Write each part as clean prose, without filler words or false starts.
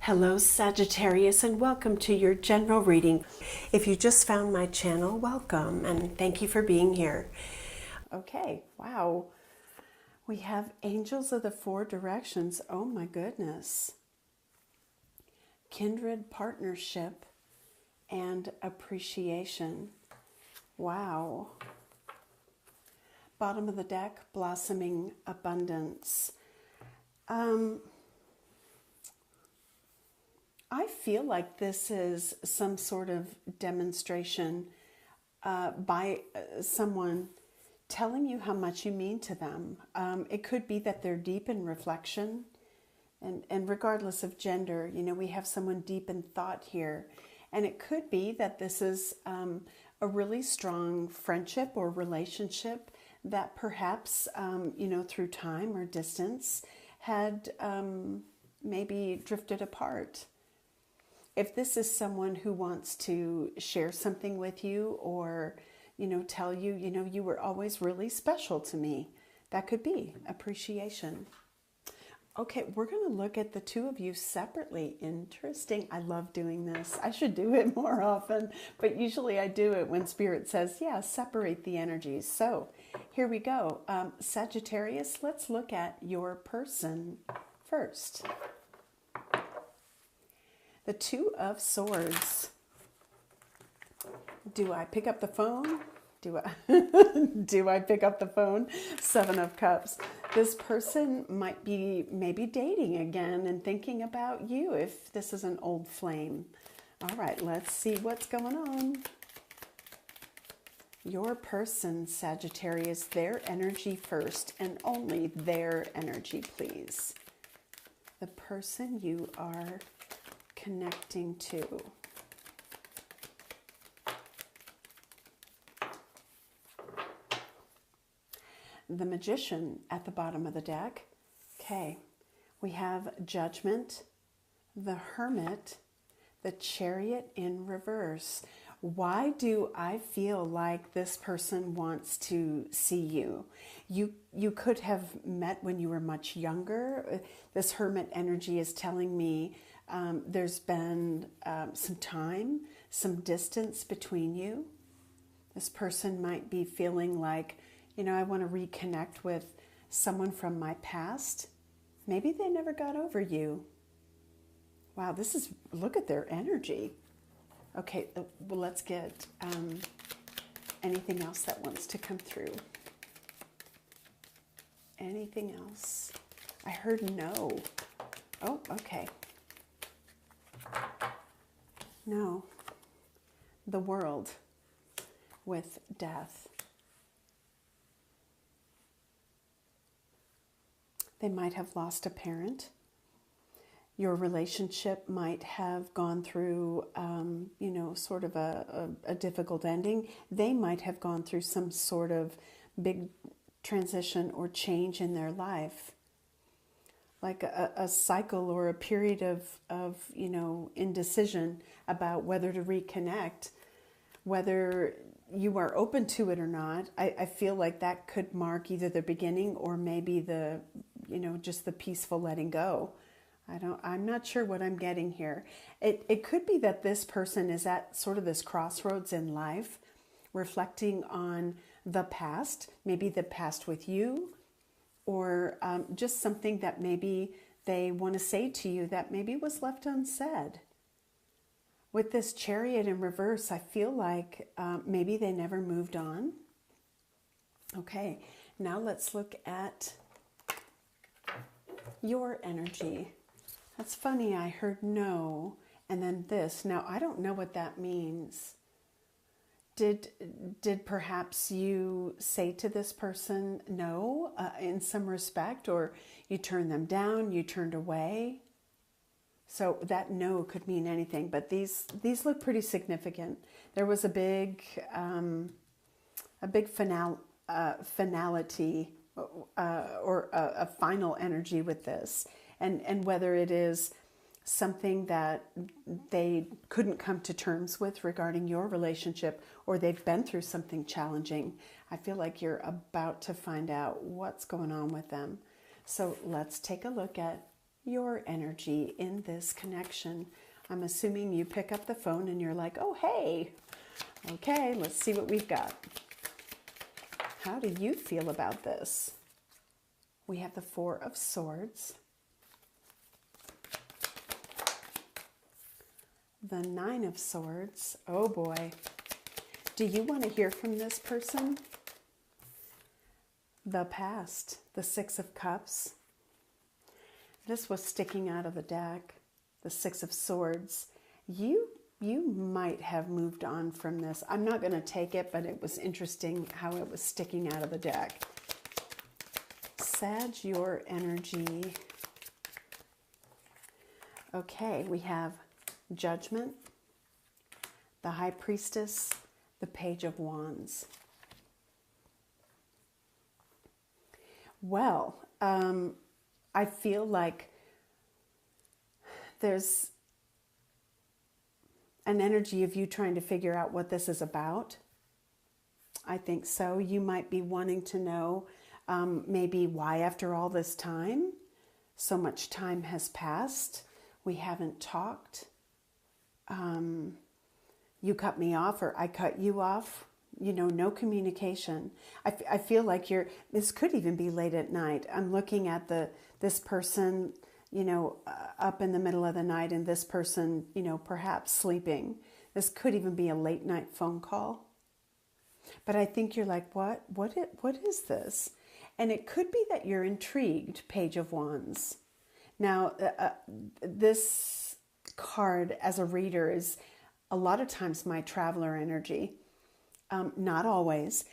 Hello Sagittarius, and welcome to your general reading. If you just found my channel, welcome and thank you for being here. Okay, wow. We have Angels of the Four Directions. Oh my goodness. Kindred partnership and appreciation. Wow. Bottom of the deck, blossoming abundance. I feel like this is some sort of demonstration by someone telling you how much you mean to them. It could be that they're deep in reflection, and regardless of gender, you know, we have someone deep in thought here. And it could be that this is a really strong friendship or relationship that perhaps, you know, through time or distance had maybe drifted apart. If this is someone who wants to share something with you or, you know, tell you, you know, you were always really special to me, that could be appreciation. Okay, we're going to look at the two of you separately. Interesting. I love doing this. I should do it more often, but usually I do it when Spirit says, yeah, separate the energies. So here we go. Sagittarius, let's look at your person first. The Two of Swords. Do I pick up the phone? Do I pick up the phone? Seven of Cups. This person might be maybe dating again and thinking about you if this is an old flame. All right, let's see what's going on. Your person, Sagittarius, their energy first and only their energy, please. The person you are connecting to. The Magician at the bottom of the deck. Okay, we have Judgment, the Hermit, the Chariot in reverse. Why do I feel like this person wants to see you? You could have met when you were much younger. This Hermit energy is telling me there's been some time, some distance between you. This person might be feeling like, you know, I want to reconnect with someone from my past. Maybe they never got over you. Wow, this is, look at their energy. Okay, well, let's get anything else that wants to come through. Anything else? I heard no. Oh, okay. No. The World with Death. They might have lost a parent. Your relationship might have gone through, you know, sort of a difficult ending. They might have gone through some sort of big transition or change in their life. Like a cycle or a period of, you know, indecision about whether to reconnect, whether you are open to it or not. I feel like that could mark either the beginning or maybe the, you know, just the peaceful letting go. I'm not sure what I'm getting here. It could be that this person is at sort of this crossroads in life, reflecting on the past, maybe the past with you, or just something that maybe they want to say to you that maybe was left unsaid. With this Chariot in reverse, I feel like maybe they never moved on. Okay, now let's look at your energy. That's funny, I heard no, and then this. Now, I don't know what that means. Did perhaps you say to this person no in some respect, or you turned them down, you turned away? So that no could mean anything, but these look pretty significant. There was a big finality or a final energy with this, and whether it is something that they couldn't come to terms with regarding your relationship, or they've been through something challenging. I feel like you're about to find out what's going on with them. So let's take a look at your energy in this connection. I'm assuming you pick up the phone and you're like, oh, hey, okay, let's see what we've got. How do you feel about this? We have the Four of Swords, the Nine of Swords. Oh boy. Do you want to hear from this person? The past, the Six of Cups. This was sticking out of the deck, the Six of Swords. You might have moved on from this. I'm not going to take it, but it was interesting how it was sticking out of the deck. Sag, your energy. Okay, we have Judgment, the High Priestess, the Page of Wands. Well, I feel like there's an energy of you trying to figure out what this is about. I think so. You might be wanting to know maybe why after all this time, so much time has passed, we haven't talked. You cut me off or I cut you off. You know, no communication. I feel like this could even be late at night. I'm looking at this person, you know, up in the middle of the night and this person, you know, perhaps sleeping. This could even be a late night phone call. But I think you're like, what is this? And it could be that you're intrigued, Page of Wands. Now, this card as a reader is a lot of times my traveler energy. Not always,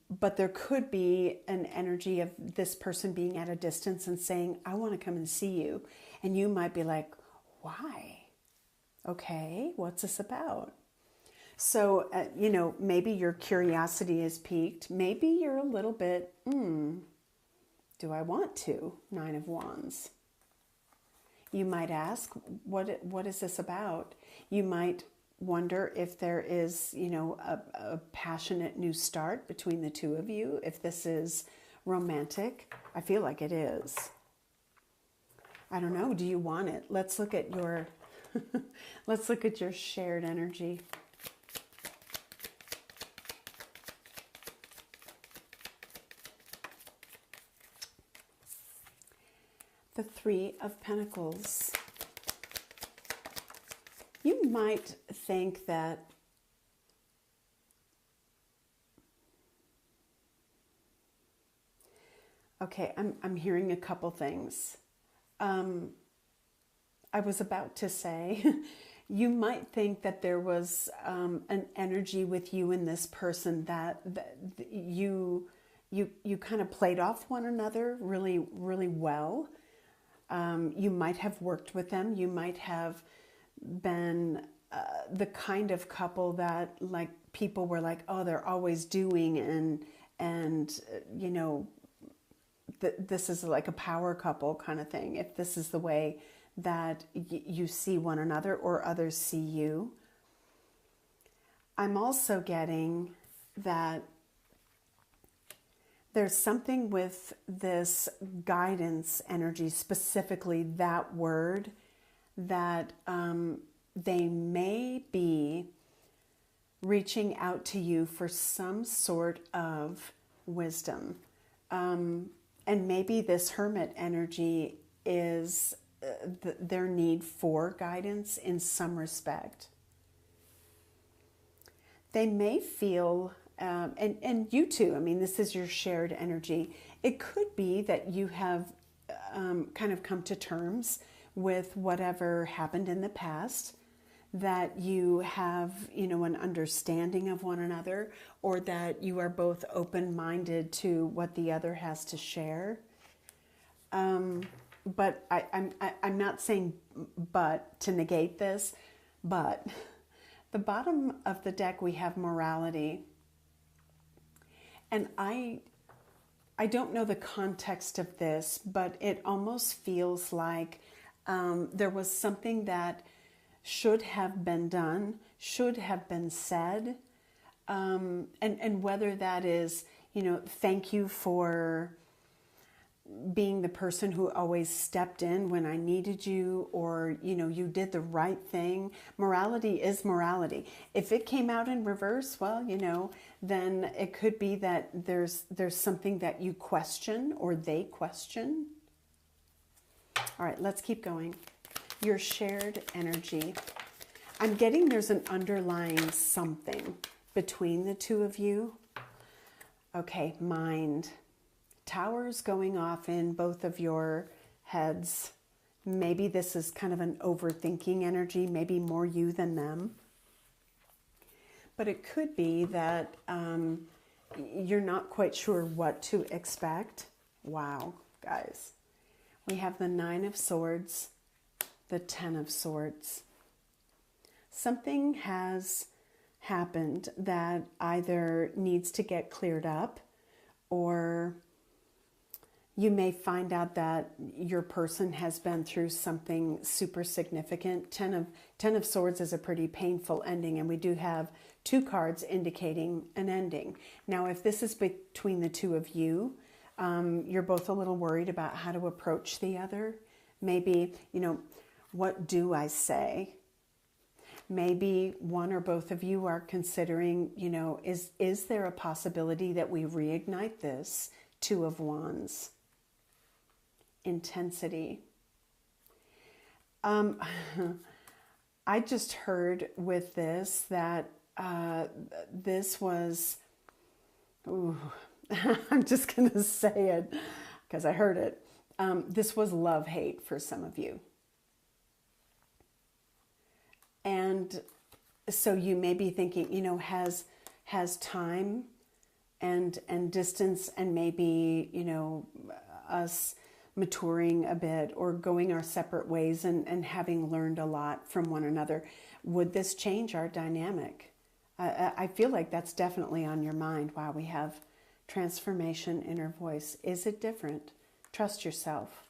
but there could be an energy of this person being at a distance and saying, I want to come and see you. And you might be like, why? Okay, what's this about? So, you know, maybe your curiosity is piqued. Maybe you're a little bit, do I want to? Nine of Wands. You might ask, what is this about? You might wonder if there is, you know, a passionate new start between the two of you, if this is romantic. I feel like it is. I don't know. Do you want it? Let's look at your let's look at your shared energy. The Three of Pentacles. You might think that okay, I'm hearing a couple things. I was about to say, you might think that there was an energy with you and this person that you kind of played off one another really, really well. You might have worked with them. You might have been the kind of couple that like people were like, oh, they're always doing and you know, this is like a power couple kind of thing. If this is the way that you see one another or others see you. I'm also getting that there's something with this guidance energy, specifically that word, that they may be reaching out to you for some sort of wisdom. And maybe this Hermit energy is their need for guidance in some respect. They may feel, and you too, I mean, this is your shared energy. It could be that you have kind of come to terms with whatever happened in the past, that you have, you know, an understanding of one another, or that you are both open-minded to what the other has to share. But I'm not saying but to negate this, but the bottom of the deck we have morality. And I don't know the context of this, but it almost feels like there was something that should have been done, should have been said, and whether that is, you know, thank you for being the person who always stepped in when I needed you, or, you know, you did the right thing. Morality is morality. If it came out in reverse, well, you know, then it could be that there's something that you question or they question. All right, let's keep going. Your shared energy. I'm getting there's an underlying something between the two of you. Okay, mind. Towers going off in both of your heads. Maybe this is kind of an overthinking energy, maybe more you than them. But it could be that you're not quite sure what to expect. Wow, guys. We have the 9 of Swords, the 10 of Swords. Something has happened that either needs to get cleared up, or you may find out that your person has been through something super significant. 10 of Swords is a pretty painful ending, and we do have 2 cards indicating an ending. Now, if this is between the two of you, you're both a little worried about how to approach the other. Maybe, you know, what do I say? Maybe one or both of you are considering, you know, is there a possibility that we reignite this? 2 of Wands. Intensity. I just heard with this that this was, ooh, I'm just going to say it because I heard it. This was love-hate for some of you. And so you may be thinking, you know, has time and distance and maybe, you know, us maturing a bit or going our separate ways and having learned a lot from one another, would this change our dynamic? I feel like that's definitely on your mind. Wow, we have transformation, inner voice. Is it different? Trust yourself.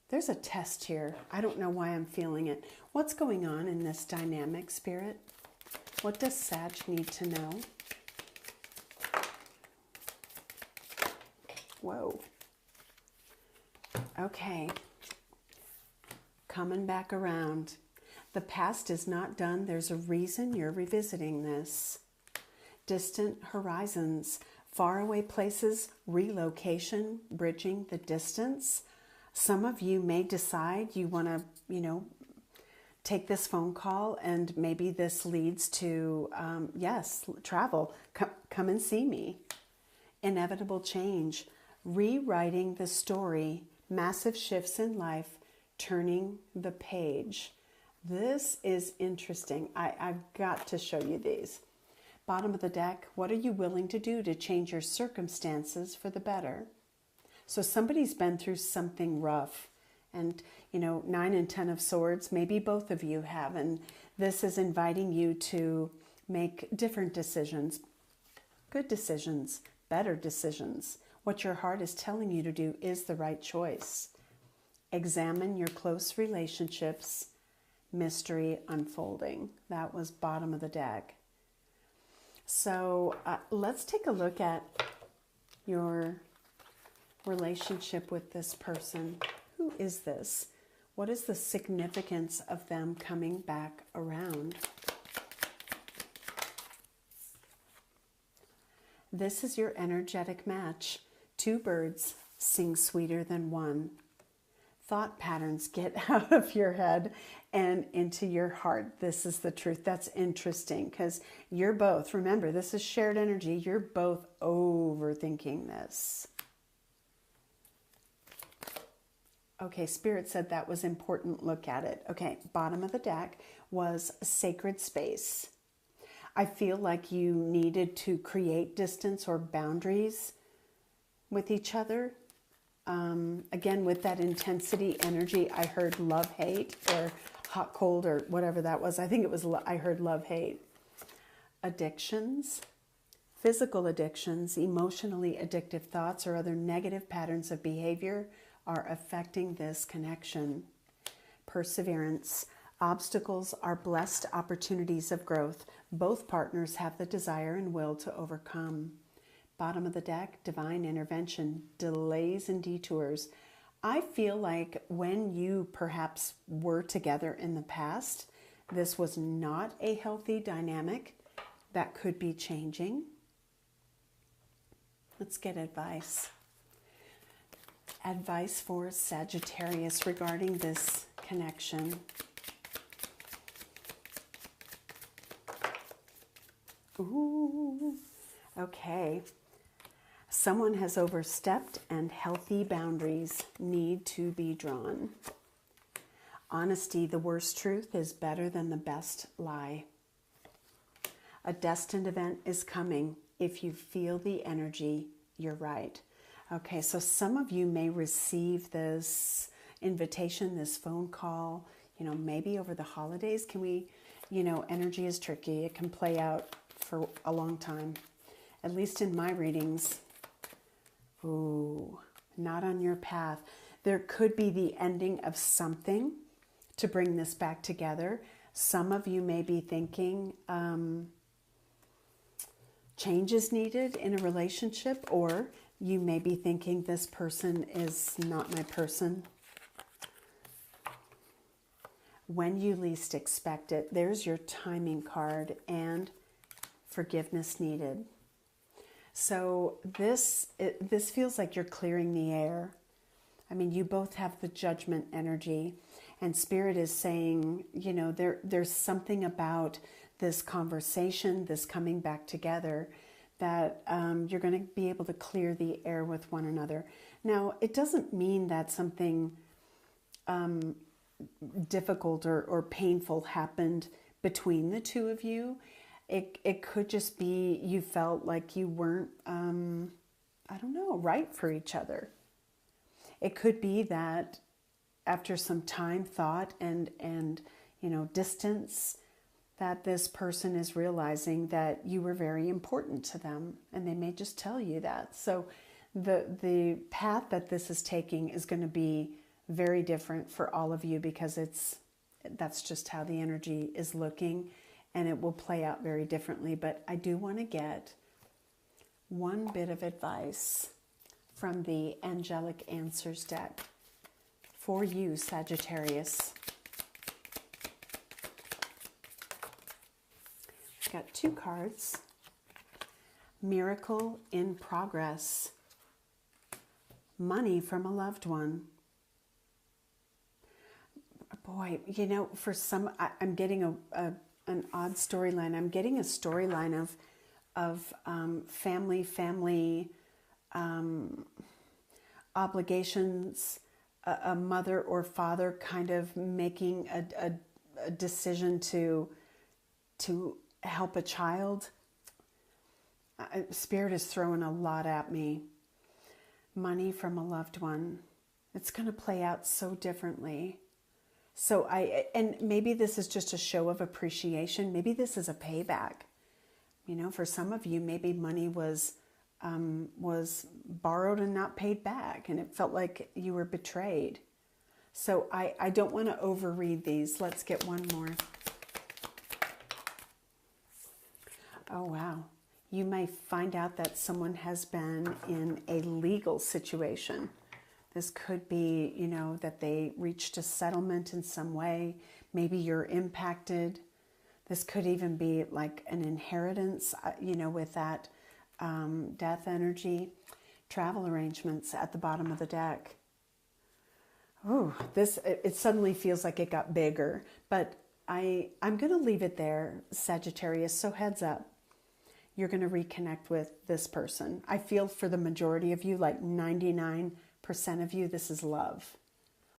There's a test here. I don't know why I'm feeling it. What's going on in this dynamic, Spirit? What does Sag need to know? Whoa. Okay. Coming back around. The past is not done. There's a reason you're revisiting this. Distant horizons, faraway places, relocation, bridging the distance. Some of you may decide you want to, you know, take this phone call, and maybe this leads to, yes, travel. Come and see me. Inevitable change, rewriting the story, massive shifts in life, turning the page. This is interesting. I've got to show you these. Bottom of the deck, what are you willing to do to change your circumstances for the better? So somebody's been through something rough. And, you know, 9 and 10 of Swords, maybe both of you have. And this is inviting you to make different decisions. Good decisions, better decisions. What your heart is telling you to do is the right choice. Examine your close relationships. Mystery unfolding. That was bottom of the deck. So let's take a look at your relationship with this person. Who is this? What is the significance of them coming back around? This is your energetic match. 2 birds sing sweeter than one. Thought patterns, get out of your head and into your heart. This is the truth. That's interesting because you're both, remember, this is shared energy. You're both overthinking this. Okay, Spirit said that was important. Look at it. Okay, bottom of the deck was sacred space. I feel like you needed to create distance or boundaries with each other. Again, with that intensity energy, I heard love, hate, or hot, cold, or whatever that was. I think it was, I heard love, hate. Addictions, physical addictions, emotionally addictive thoughts, or other negative patterns of behavior are affecting this connection. Perseverance, obstacles are blessed opportunities of growth. Both partners have the desire and will to overcome. Bottom of the deck, divine intervention, delays and detours. I feel like when you perhaps were together in the past, this was not a healthy dynamic. That could be changing. Let's get advice. Advice for Sagittarius regarding this connection. Ooh, okay. Someone has overstepped and healthy boundaries need to be drawn. Honesty, the worst truth, is better than the best lie. A destined event is coming. If you feel the energy, you're right. Okay, so some of you may receive this invitation, this phone call, maybe over the holidays. Energy is tricky. It can play out for a long time. At least in my readings. Ooh, not on your path. There could be the ending of something to bring this back together. Some of you may be thinking change is needed in a relationship, or you may be thinking this person is not my person. When you least expect it, there's your timing card, and forgiveness needed. So this feels like you're clearing the air. I mean, you both have the judgment energy, and Spirit is saying, there's something about this conversation, this coming back together, that you're going to be able to clear the air with one another. Now, it doesn't mean that something difficult or painful happened between the two of you. It could just be you felt like you weren't, right for each other. It could be that after some time, thought, and distance, that this person is realizing that you were very important to them, and they may just tell you that. So the path that this is taking is going to be very different for all of you, because that's just how the energy is looking, and it will play out very differently. But I do want to get one bit of advice from the Angelic Answers deck for you, Sagittarius. I've got two cards. Miracle in progress. Money from a loved one. Boy, for some, I'm getting an odd storyline. I'm getting a storyline of family obligations, a mother or father kind of making a decision to help a child. Spirit is throwing a lot at me. Money from a loved one. It's going to play out so differently. So and maybe this is just a show of appreciation. Maybe this is a payback. For some of you, maybe money was borrowed and not paid back, and it felt like you were betrayed. So I don't want to overread these. Let's get one more. Oh, wow. You may find out that someone has been in a legal situation. This could be, that they reached a settlement in some way. Maybe you're impacted. This could even be like an inheritance, with that death energy. Travel arrangements at the bottom of the deck. Ooh, it suddenly feels like it got bigger. But I'm going to leave it there, Sagittarius. So heads up. You're going to reconnect with this person. I feel for the majority of you, like 99% of you, this is love.